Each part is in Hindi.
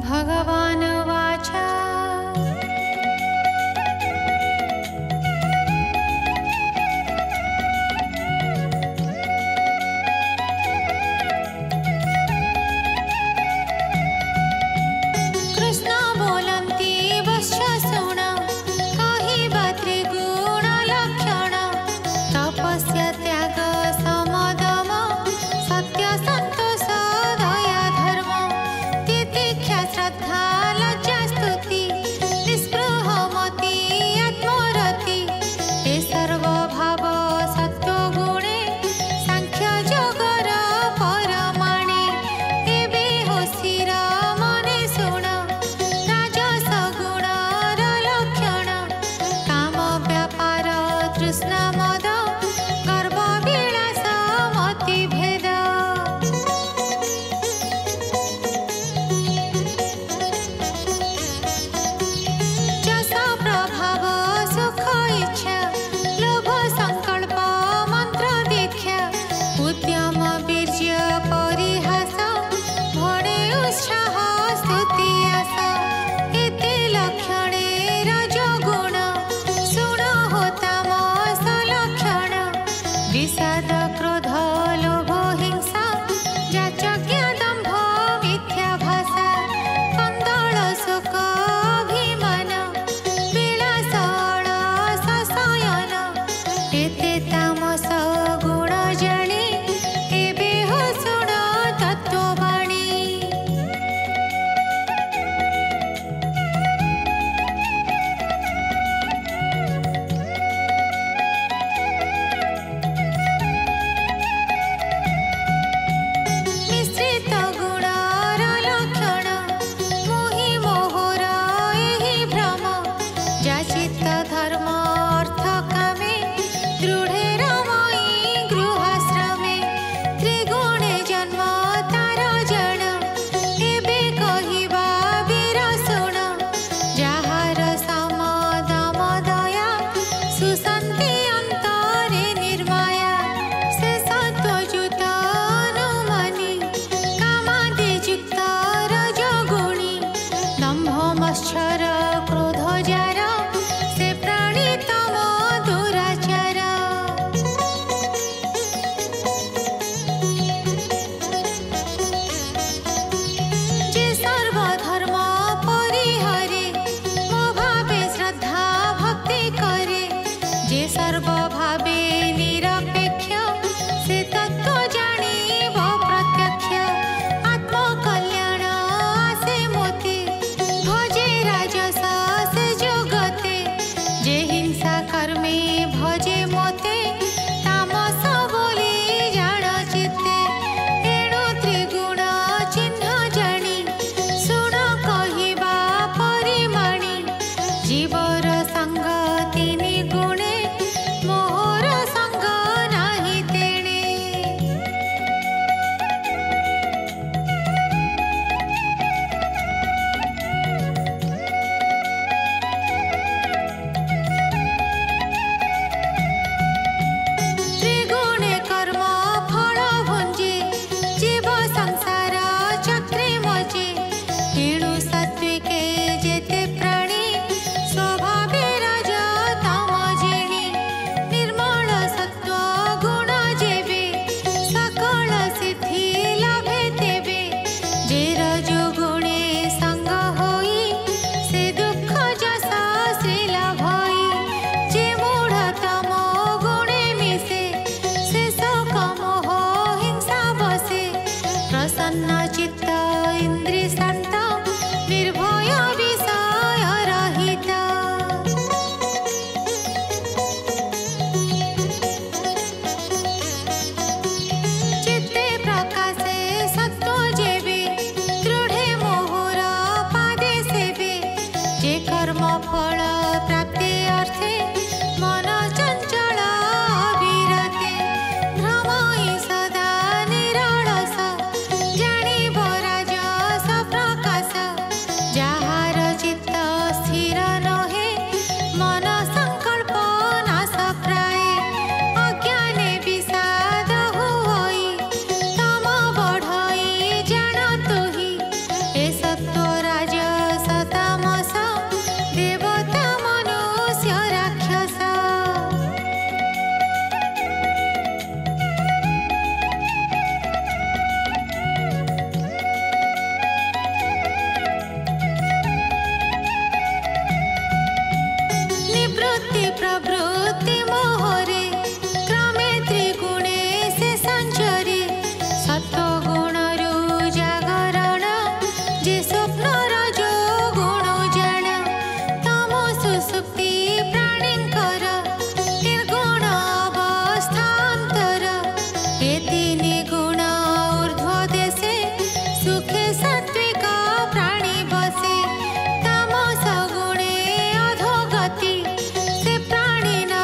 भगवान् उवाच कृष्ण बोलन्ति वश्च शृण कहिबा त्रिगुण लक्षण तपस्य त्याग समदम सत्य संतोष दया धर्म तितिक्षा श्रद्धा लज्जा स्तुति निस्पृह मति आत्मरति ते सर्व भाव सत्व गुणे सांख्य जोगर परमाणे एबे होशिर मने शुण राजस गुणर लक्षण काम व्यापार तृष्णा मद गर्व विलास मति भेद जस प्रभाव सुख इच्छा लोभ संकल्प मंत्र दीक्षा उद्यम वीर्य परिहास भणे उत्साह स्तुति आस एते लक्षणे रजोगुण शुण हो तामस लक्षण विषाद क्रोध लोभ हिंसा जाचज्ञ दम्भ मिथ्या भाषा कंदल शोक अभिमान विलास अलस शयन एते तामस गुण जानी एबे हो शुण तत्ववाणी मिश्रित गुणर लक्षण मोहि मोहर एहि भ्रम जाचित धर्म अर्थ कामे दृढे रमई गृहाश्रमे त्रिगुणे जन्म तार जण एबे कहिबा वीर शुण जाहार सम दम दया सुसन्ति अंतरे निर्माया से सत्वयुत अनुमानी कामादि युक्त रजोगुणी दम्भ मत्सर क्रोध जार से प्राणी तम दुराचार जे सर्वधर्म परिहरे मो भावे श्रद्धा भक्ति करे जे सर्व भावे निरपेक्ष से तत्व जानिब प्रत्यक्ष आत्मकल्याण आसे मोते भजे राजस से जगते जे हिंसा कर्मे भजे मोते तामस बोली जान चित्ते एणु त्रिगुण चिन्ह जानी शुण कहिबा परिमाणी जीवर संग तिनि गुणे मोहर संग नाही तेणे त्रिगुणे कर्म फल भुंजे जीव संसार चक्रे मजे एणु सात्विके जेते प्राणी स्वभावे राज तम जिणी निर्मल सत्व गुण जेबे सकल सिद्धि लाभे तेबे जे रजोगुणे संग होई से दुख जस श्रील भई जे मूढ़ तम गुणे मिसे से शोक मोह हिंसा बसे प्रसन्न चित्त इंद्रिय शांत निर्भय विषय रहित चित्ते प्रकाशे सत्व जेबे दृढे मोहर पादे सेबे जे कर्म फल प्राप्ति अर्थे मन चंचल अविरते भ्रमई सदा निरलस जानिब राजस प्रकाश जाहार चित्त स्थिर नहे मन संकल्प नाश प्राय अज्ञाने विषाद होई तम बढ़ई जान तुही ए सत्व प्रवृत्ति मोहरे क्रमे त्रिगुणे से संचरे सत्वगुणरु जागरण जे स्वप्नर जो गुण जाण तमो सुसुप्ति प्राणींकर निर्गुण अवस्थांतर ए तीन गुण ऊर्ध्व देशे सुखे सात्विका प्राणी बसे तामस गुणे अधोगति से प्राणी न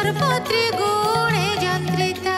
सर्वत्रिगुणे यन्त्रिता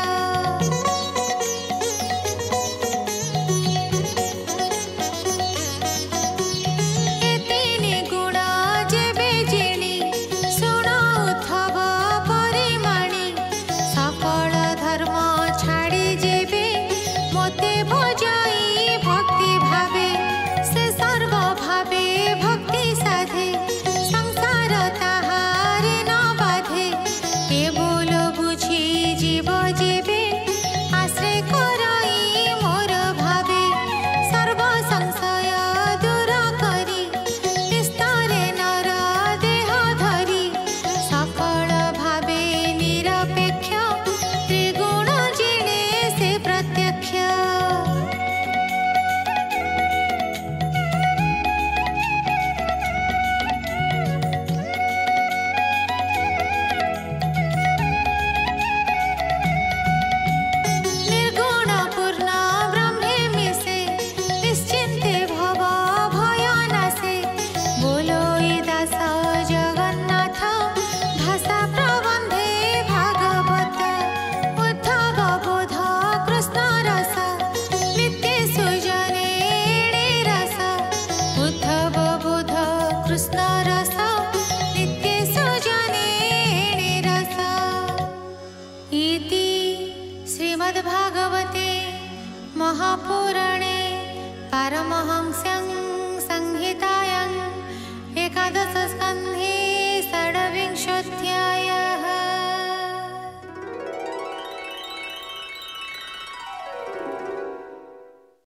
श्रीमद्भागवते महापुराणे पारमहंस